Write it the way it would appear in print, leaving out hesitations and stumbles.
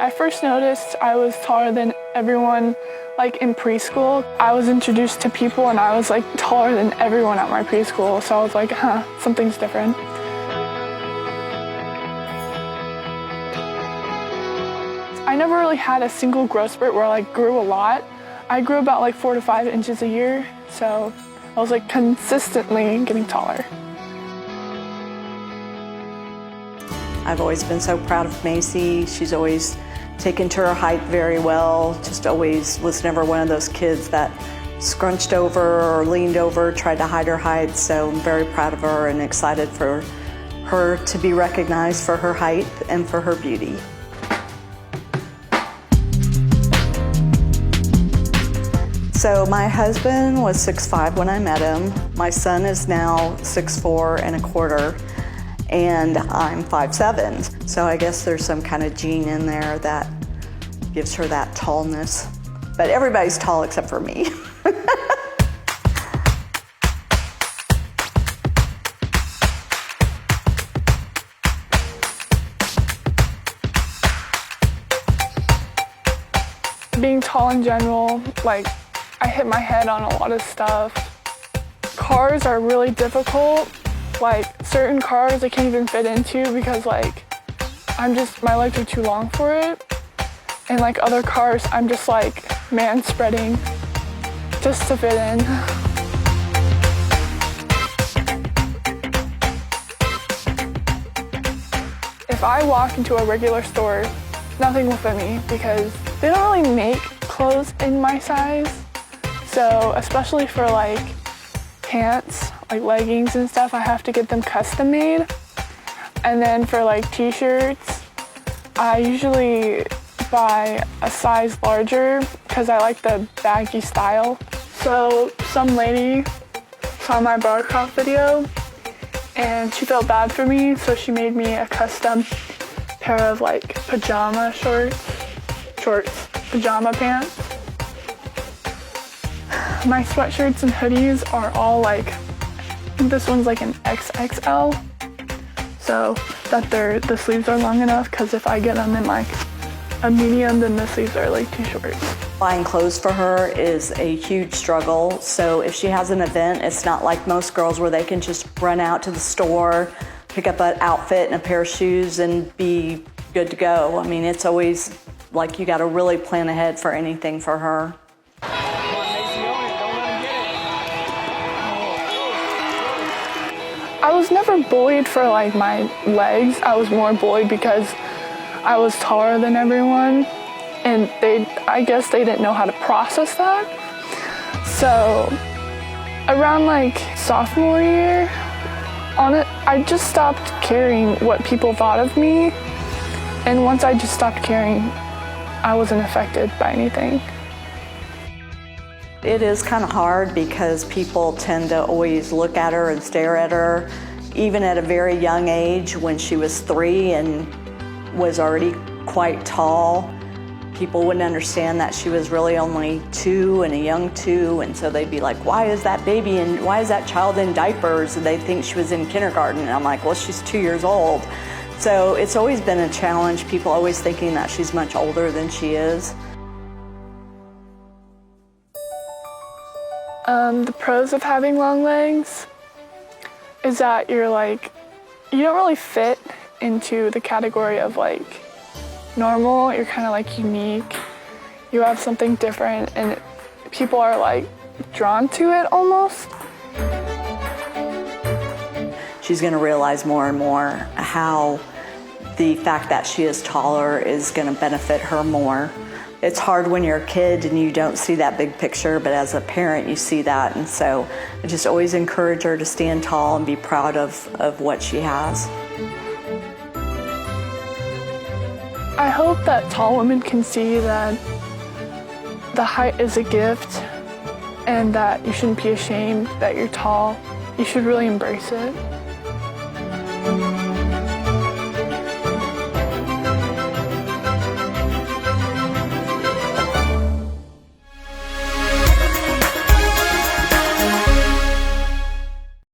I first noticed I was taller than everyone like in preschool. I was introduced to people and I was like taller than everyone at my preschool. So I was like, something's different. I never really had a single growth spurt where I like grew a lot. I grew about like 4 to 5 inches a year. So I was like consistently getting taller. I've always been so proud of Macy. She's always taken to her height very well, just always was never one of those kids that scrunched over or leaned over, tried to hide her height. So I'm very proud of her and excited for her to be recognized for her height and for her beauty. So my husband was 6'5" when I met him. My son is now 6'4" and a quarter. And I'm 5'7", so I guess there's some kind of gene in there that gives her that tallness. But everybody's tall except for me. Being tall in general, like I hit my head on a lot of stuff. Cars are really difficult. Like certain cars I can't even fit into because like my legs are too long for it. And like other cars I'm just like man spreading just to fit in. If I walk into a regular store, nothing will fit me because they don't really make clothes in my size. So especially for like pants, like leggings and stuff, I have to get them custom made. And then for like t-shirts, I usually buy a size larger because I like the baggy style. So some lady saw my bar crawl video and she felt bad for me, so she made me a custom pair of like pajama pajama pants. My sweatshirts and hoodies are all like, I think this one's like an XXL, so that the sleeves are long enough, because if I get them in like a medium, then the sleeves are like too short. Buying clothes for her is a huge struggle, so if she has an event, it's not like most girls where they can just run out to the store, pick up an outfit and a pair of shoes and be good to go. I mean, it's always like you gotta really plan ahead for anything for her. I was never bullied for like my legs. I was more bullied because I was taller than everyone, and I guess they didn't know how to process that. So around like sophomore year, I just stopped caring what people thought of me, and once I just stopped caring, I wasn't affected by anything. It is kind of hard because people tend to always look at her and stare at her. Even at a very young age, when she was 3 and was already quite tall, people wouldn't understand that she was really only 2 and a young 2, and so they'd be like, why is that baby and why is that child in diapers? And they think she was in kindergarten, and I'm like, well, she's 2 years old. So it's always been a challenge, people always thinking that she's much older than she is. The pros of having long legs is that you don't really fit into the category of like normal. You're kind of like unique. You have something different and people are like drawn to it almost. She's going to realize more and more how the fact that she is taller is going to benefit her more. It's hard when you're a kid and you don't see that big picture, but as a parent you see that, and so I just always encourage her to stand tall and be proud of what she has. I hope that tall women can see that the height is a gift and that you shouldn't be ashamed that you're tall. You should really embrace it.